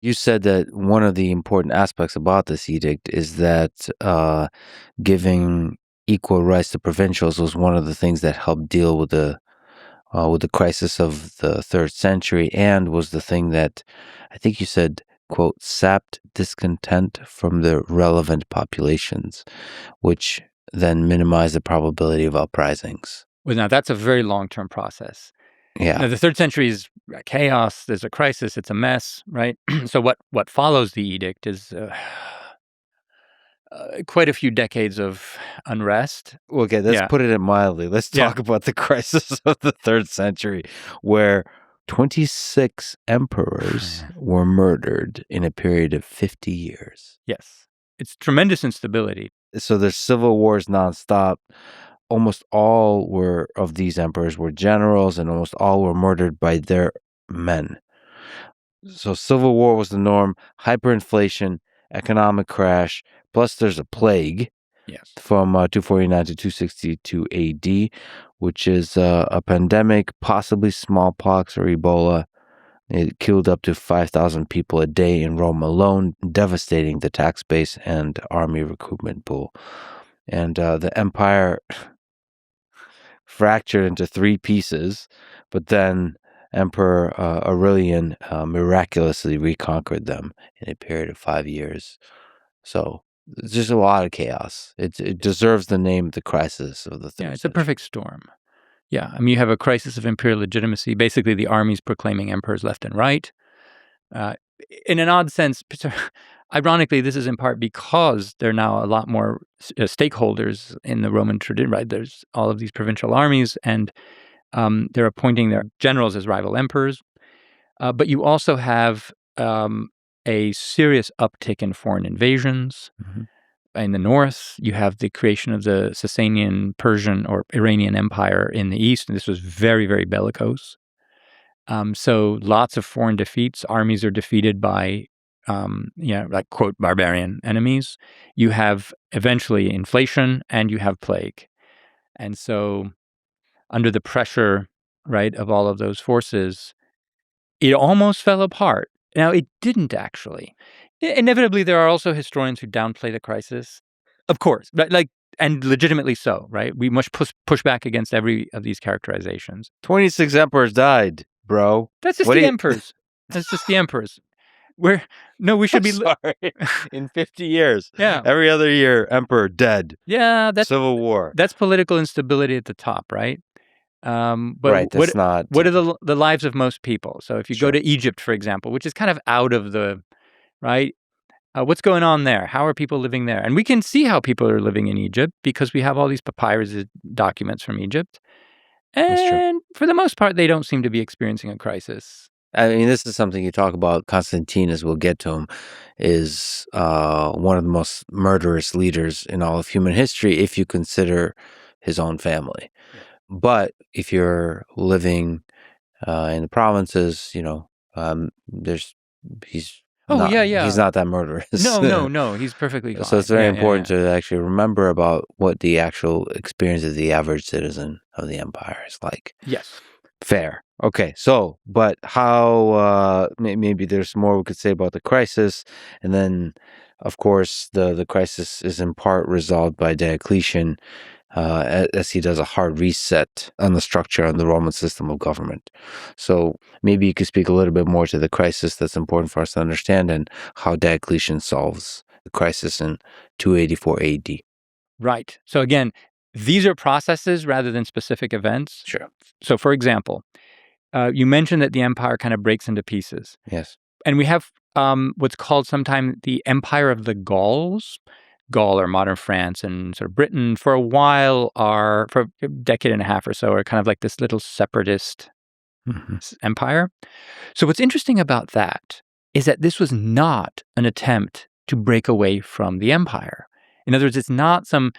You said that one of the important aspects about this edict is that giving equal rights to provincials was one of the things that helped deal with the crisis of the third century, and was the thing that I think you said, quote, sapped discontent from the relevant populations, which then minimized the probability of uprisings. Well, now that's a very long-term process. Yeah. Now, the third century is chaos. There's a crisis. It's a mess, right? So what follows the edict is quite a few decades of unrest. Okay, let's put it mildly. Let's talk about the crisis of the third century, where 26 emperors were murdered in a period of 50 years. Yes. It's tremendous instability. So there's civil wars nonstop. Almost all of these emperors were generals, and almost all were murdered by their men. So civil war was the norm, hyperinflation, economic crash, plus there's a plague. Yes. From 249 to 262 AD, which is a pandemic, possibly smallpox or Ebola. It killed up to 5,000 people a day in Rome alone, devastating the tax base and army recruitment pool. And the empire fractured into 3 pieces, but then Emperor Aurelian miraculously reconquered them in a period of 5 years. So it's just a lot of chaos. It deserves the name the crisis of the third Yeah, it's century. a perfect storm. Yeah, I mean, you have a crisis of imperial legitimacy, basically the armies proclaiming emperors left and right. In an odd sense, ironically, this is in part because there are now a lot more stakeholders in the Roman tradition, right? There's all of these provincial armies, and they're appointing their generals as rival emperors. But you also have a serious uptick in foreign invasions. Mhm. In the north, you have the creation of the Sasanian, Persian, or Iranian Empire in the east, and this was very, very bellicose. So lots of foreign defeats. Armies are defeated by, like, quote, barbarian enemies. You have eventually inflation, and you have plague. And so under the pressure, right, of all of those forces, it almost fell apart. Now, it didn't actually. Inevitably, there are also historians who downplay the crisis. Of course, and legitimately so, right? We must push back against every of these characterizations. 26 emperors died, bro. That's just the emperors. That's just the emperors. We should be sorry. In 50 years. Yeah. Every other year, emperor dead. Yeah, that's civil war. That's political instability at the top, right? But right, that's not. What are the lives of most people? So if you Sure. go to Egypt, for example, which is kind of out of the, right? What's going on there? How are people living there? And we can see how people are living in Egypt because we have all these papyrus documents from Egypt. And for the most part, they don't seem to be experiencing a crisis. I mean, this is something you talk about. Constantinus, we'll get to him, is one of the most murderous leaders in all of human history if you consider his own family. Yeah. But if you're living in the provinces, he's not that murderous. No, he's perfectly fine. So it's very important to actually remember about what the actual experience of the average citizen of the empire is like. Yes. Fair. Okay, so, but how, maybe there's more we could say about the crisis, and then, of course, the crisis is in part resolved by Diocletian, as he does a hard reset on the structure and the Roman system of government. So maybe you could speak a little bit more to the crisis that's important for us to understand, and how Diocletian solves the crisis in 284 AD. Right. So again, these are processes rather than specific events. Sure. So for example, you mentioned that the empire kind of breaks into pieces. Yes. And we have what's called sometimes the Empire of the Gauls. Gaul or modern France and sort of Britain for a while for a decade and a half or so are kind of like this little separatist empire. So what's interesting about that is that this was not an attempt to break away from the empire. In other words, it's not some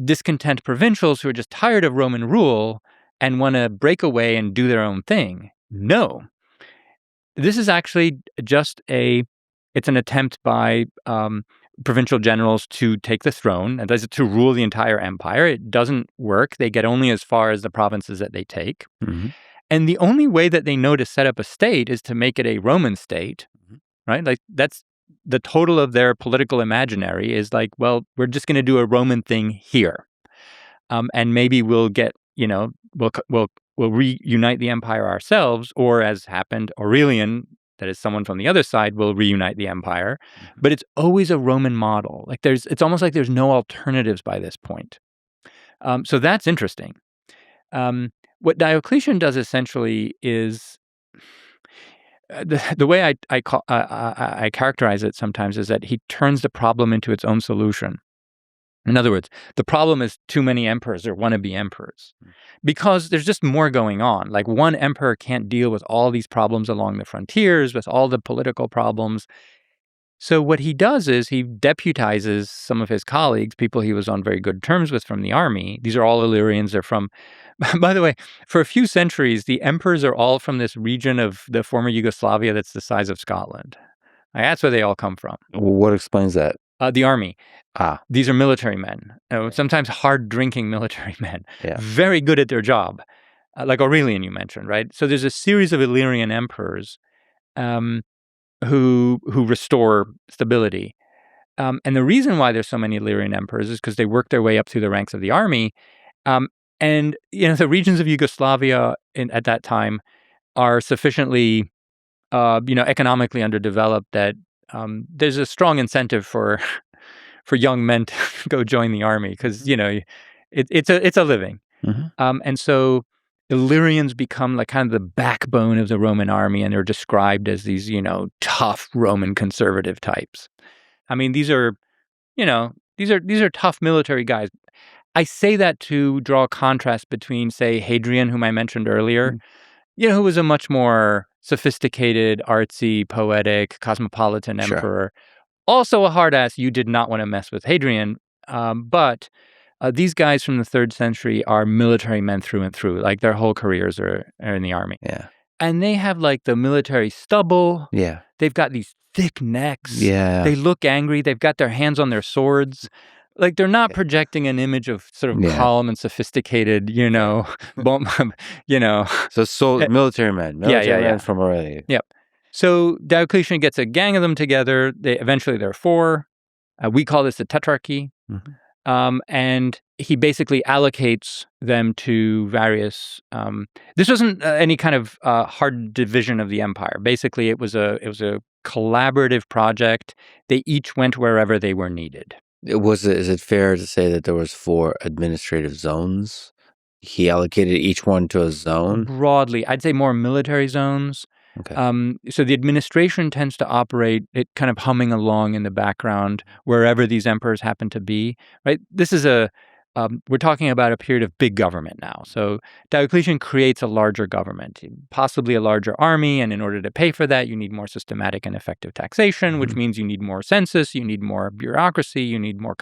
discontent provincials who are just tired of Roman rule and want to break away and do their own thing. No. This is actually just it's an attempt by provincial generals to take the throne, and to rule the entire empire. It doesn't work. They get only as far as the provinces that they take. Mm-hmm. And the only way that they know to set up a state is to make it a Roman state, right? Like that's the total of their political imaginary is like, well, we're just going to do a Roman thing here, and maybe we'll get, we'll reunite the empire ourselves, or as happened, Aurelian, that is someone from the other side, will reunite the empire. But it's always a Roman model. Like it's almost like there's no alternatives by this point. So that's interesting. What Diocletian does essentially is the way I characterize it sometimes is that he turns the problem into its own solution. In other words, the problem is too many emperors or wannabe emperors, because there's just more going on. Like one emperor can't deal with all these problems along the frontiers, with all the political problems. So what he does is he deputizes some of his colleagues, people he was on very good terms with from the army. These are all Illyrians. They're from, by the way, for a few centuries, the emperors are all from this region of the former Yugoslavia that's the size of Scotland. That's where they all come from. What explains that? The army. Ah, These are military men, sometimes hard-drinking military men, yeah. very good at their job, like Aurelian you mentioned, right? So there's a series of Illyrian emperors who restore stability. And the reason why there's so many Illyrian emperors is because they work their way up through the ranks of the army. And the regions of Yugoslavia at that time are sufficiently, economically underdeveloped that there's a strong incentive for young men to go join the army because it's a living. And so Illyrians become like kind of the backbone of the Roman army, and they're described as these tough Roman conservative types. I mean, these are tough military guys. I say that to draw a contrast between, say, Hadrian, whom I mentioned earlier, who was a much more sophisticated, artsy, poetic, cosmopolitan emperor. Also a hard ass. You did not want to mess with Hadrian. But these guys from the 3rd century are military men through and through. Like their whole careers are in the army. Yeah. And they have like the military stubble. Yeah. They've got these thick necks. Yeah. They look angry. They've got their hands on their swords. Like they're not projecting an image of sort of calm and sophisticated, So military men. Military men from Aurelian. Yep. So Diocletian gets a gang of them together. Eventually there are 4. We call this the tetrarchy. And he basically allocates them to various. This wasn't any kind of hard division of the empire. Basically, it was a collaborative project. They each went wherever they were needed. Is it fair to say that there was 4 administrative zones? He allocated each one to a zone? Broadly, I'd say more military zones. Okay. So the administration tends to operate it kind of humming along in the background wherever these emperors happen to be, right? This is we're talking about a period of big government now. So Diocletian creates a larger government, possibly a larger army, and in order to pay for that, you need more systematic and effective taxation, which means you need more census, you need more bureaucracy, you need more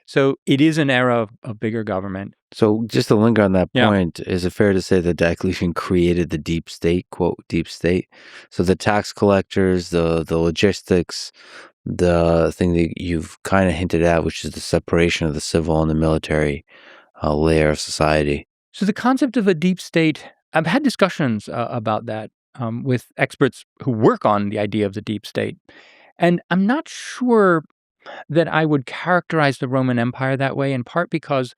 So it is an era of bigger government. So just to linger on that point, is it fair to say that Diocletian created the deep state, quote, deep state? So the tax collectors, the logistics, the thing that you've kind of hinted at, which is the separation of the civil and the military layer of society. So the concept of a deep state, I've had discussions about that with experts who work on the idea of the deep state. And I'm not sure that I would characterize the Roman Empire that way, in part because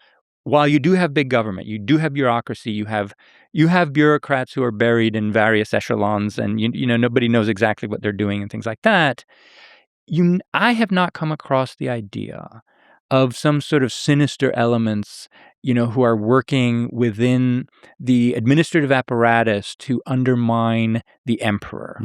while you do have big government, you do have bureaucracy, you have bureaucrats who are buried in various echelons, and nobody knows exactly what they're doing and things like that. I have not come across the idea of some sort of sinister elements, who are working within the administrative apparatus to undermine the emperor.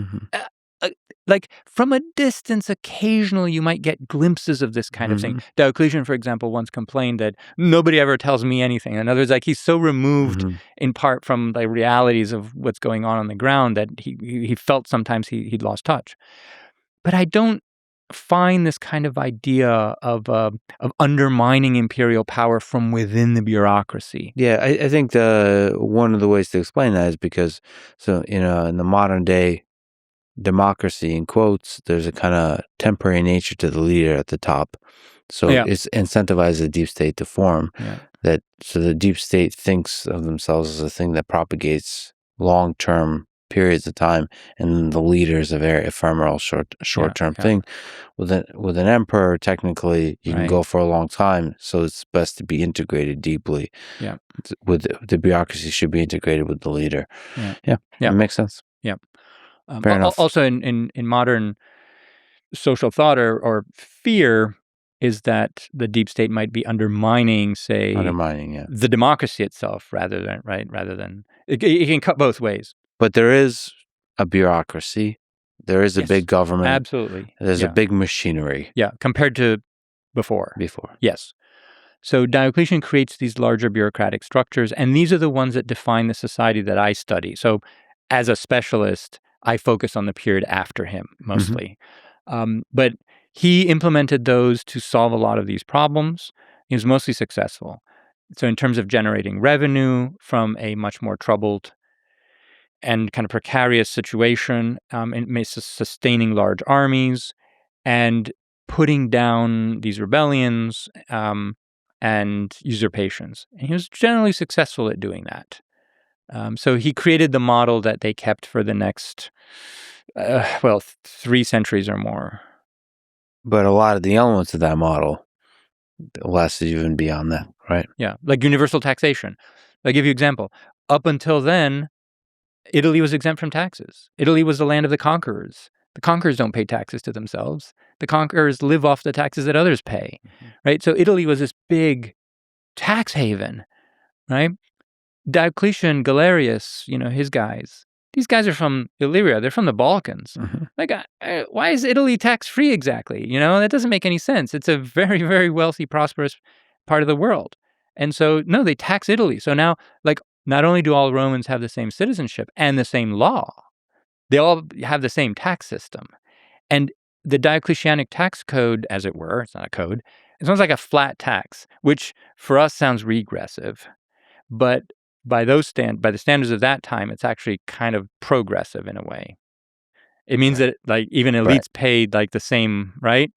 Like from a distance, occasionally you might get glimpses of this kind of thing. Diocletian, for example, once complained that nobody ever tells me anything. In other words, like he's so removed in part from the realities of what's going on the ground that he felt sometimes he'd lost touch. But I don't find this kind of idea of undermining imperial power from within the bureaucracy. Yeah, I think one of the ways to explain that is because, in the modern day democracy, in quotes, there's a kind of temporary nature to the leader at the top. So it's incentivized the deep state to form. So the deep state thinks of themselves as a thing that propagates long-term periods of time, and then the leader is a very ephemeral, short-term thing. With an emperor, technically, you can go for a long time, so it's best to be integrated deeply. Yeah. With the bureaucracy should be integrated with the leader. Yeah. It makes sense. Yeah. Fair enough. Also, in modern social thought or fear is that the deep state might be undermining, say, the democracy itself, rather than it can cut both ways. But there is a bureaucracy. There is a big government. Absolutely. There's a big machinery. Yeah, compared to before. Yes. So Diocletian creates these larger bureaucratic structures, and these are the ones that define the society that I study. So as a specialist, I focus on the period after him mostly. But he implemented those to solve a lot of these problems. He was mostly successful. So in terms of generating revenue from a much more troubled and kind of precarious situation, and sustaining large armies and putting down these rebellions and usurpations. And he was generally successful at doing that. So he created the model that they kept for the next, 3 centuries or more. But a lot of the elements of that model lasted even beyond that, right? Yeah, like universal taxation. I'll give you an example. Up until then, Italy was exempt from taxes. Italy was the land of the conquerors. The conquerors don't pay taxes to themselves. The conquerors live off the taxes that others pay, right? So Italy was this big tax haven, right? Diocletian, Galerius, his guys. These guys are from Illyria. They're from the Balkans. Like, why is Italy tax-free exactly? That doesn't make any sense. It's a very, very wealthy, prosperous part of the world. And so, no, they tax Italy. So now, not only do all Romans have the same citizenship and the same law, they all have the same tax system. And the Diocletianic tax code, as it were, it's not a code, it sounds like a flat tax, which for us sounds regressive. But by the standards of that time, it's actually kind of progressive in a way. It means that even elites paid the same, right?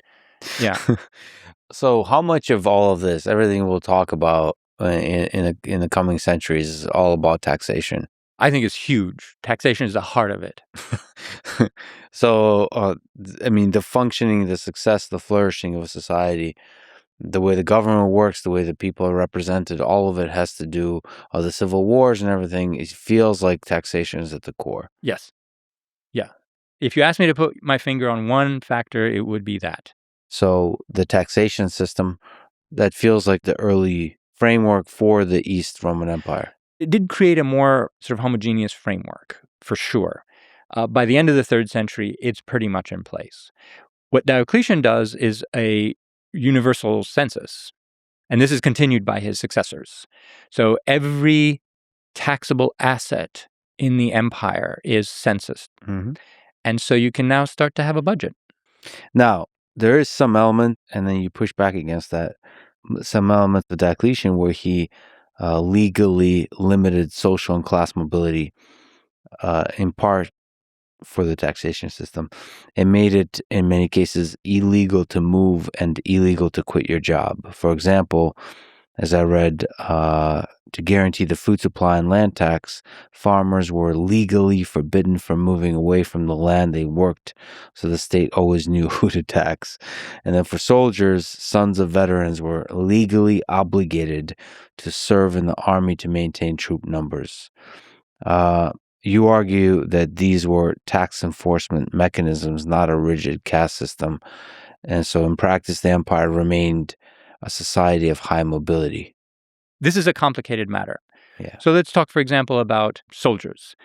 Yeah. So how much of all of this, everything we'll talk about in the coming centuries, is all about taxation? I think it's huge. Taxation is the heart of it. So, the functioning, the success, the flourishing of a society, the way the government works, the way the people are represented, all of it has to do with the civil wars and everything. It feels like taxation is at the core. Yes. Yeah. If you ask me to put my finger on one factor, it would be that. So the taxation system, that feels like the early framework for the East Roman Empire. It did create a more sort of homogeneous framework, for sure. By the end of the 3rd century, it's pretty much in place. What Diocletian does is a universal census, and this is continued by his successors. So every taxable asset in the empire is censused. And so you can now start to have a budget. Now, there is some element, and then you push back against that, some element of Diocletian where he legally limited social and class mobility, in part for the taxation system, and made it, in many cases, illegal to move and illegal to quit your job. For example, as I read, to guarantee the food supply and land tax, farmers were legally forbidden from moving away from the land they worked, so the state always knew who to tax. And then for soldiers, sons of veterans were legally obligated to serve in the army to maintain troop numbers. You argue that these were tax enforcement mechanisms, not a rigid caste system. And so in practice, the empire remained a society of high mobility. This is a complicated matter. Yeah. So let's talk, for example, about soldiers.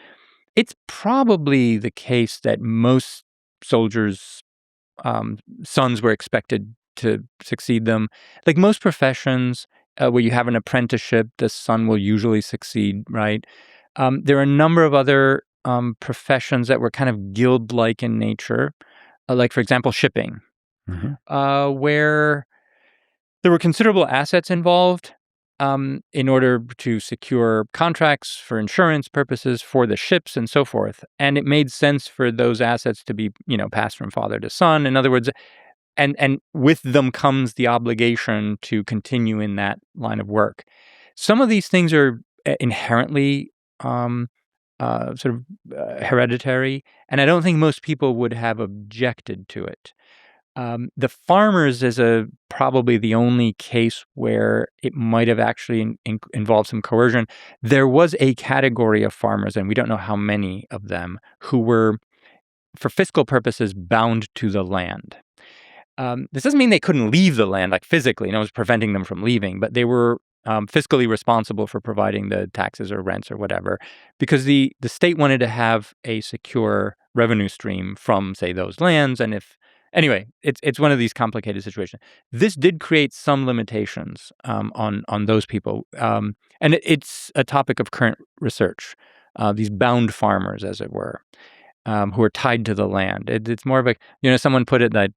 It's probably the case that most soldiers' sons were expected to succeed them. Like most professions where you have an apprenticeship, the son will usually succeed, right? There are a number of other professions that were kind of guild-like in nature, like, for example, shipping, where there were considerable assets involved in order to secure contracts for insurance purposes for the ships and so forth. And it made sense for those assets to be, passed from father to son. In other words, and with them comes the obligation to continue in that line of work. Some of these things are inherently sort of hereditary, and I don't think most people would have objected to it. The farmers is probably the only case where it might have actually involved some coercion. There was a category of farmers, and we don't know how many of them, who were, for fiscal purposes, bound to the land. This doesn't mean they couldn't leave the land, like physically, no one's preventing them from leaving, but they were fiscally responsible for providing the taxes or rents or whatever, because the state wanted to have a secure revenue stream from, say, those lands. And anyway, it's one of these complicated situations. This did create some limitations on those people, and it's a topic of current research. These bound farmers, as it were, who are tied to the land. It's more of a, someone put it that.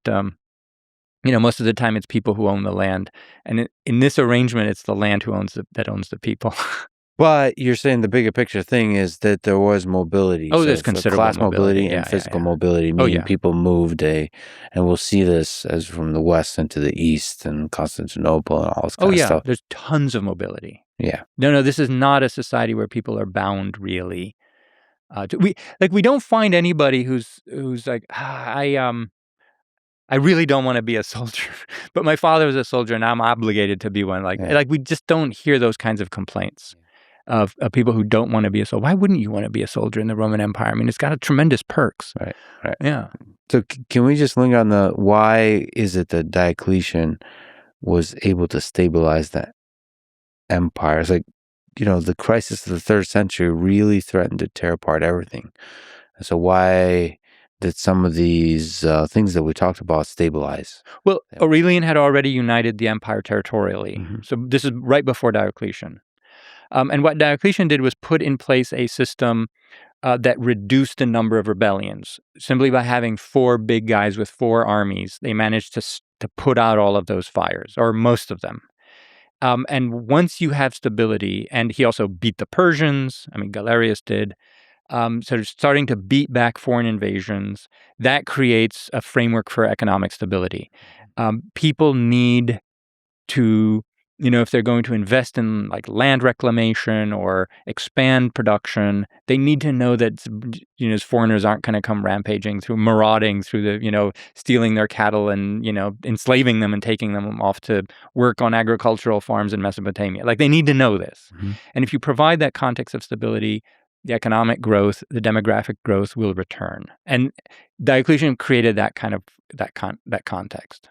Most of the time it's people who own the land, and in this arrangement, it's the land that owns the people. But you're saying the bigger picture thing is that there was mobility. Oh, there's considerable class mobility yeah, and physical yeah. mobility, meaning people moved and we'll see this as from the west into the east and Constantinople and all this kind of stuff. There's tons of mobility. Yeah. No, this is not a society where people are bound really. We don't find anybody who's like, I really don't want to be a soldier, but my father was a soldier and I'm obligated to be one. Like we just don't hear those kinds of complaints of people who don't want to be a soldier. Why wouldn't you want to be a soldier in the Roman Empire? I mean, it's got tremendous perks. Right. Yeah. So can we just linger on why is it that Diocletian was able to stabilize that empire? It's like, the crisis of the 3rd century really threatened to tear apart everything. And so why did some of these things that we talked about stabilize? Well, Aurelian had already united the empire territorially. Mm-hmm. So this is right before Diocletian. And what Diocletian did was put in place a system that reduced the number of rebellions. Simply by having 4 big guys with 4 armies, they managed to put out all of those fires, or most of them. And once you have stability, and he also beat the Persians, Galerius did, so starting to beat back foreign invasions, that creates a framework for economic stability. People need to, if they're going to invest in like land reclamation or expand production, they need to know that, foreigners aren't going to come marauding through the, stealing their cattle and, enslaving them and taking them off to work on agricultural farms in Mesopotamia. Like they need to know this. Mm-hmm. And if you provide that context of stability, the economic growth, the demographic growth will return. And Diocletian created that kind of that context.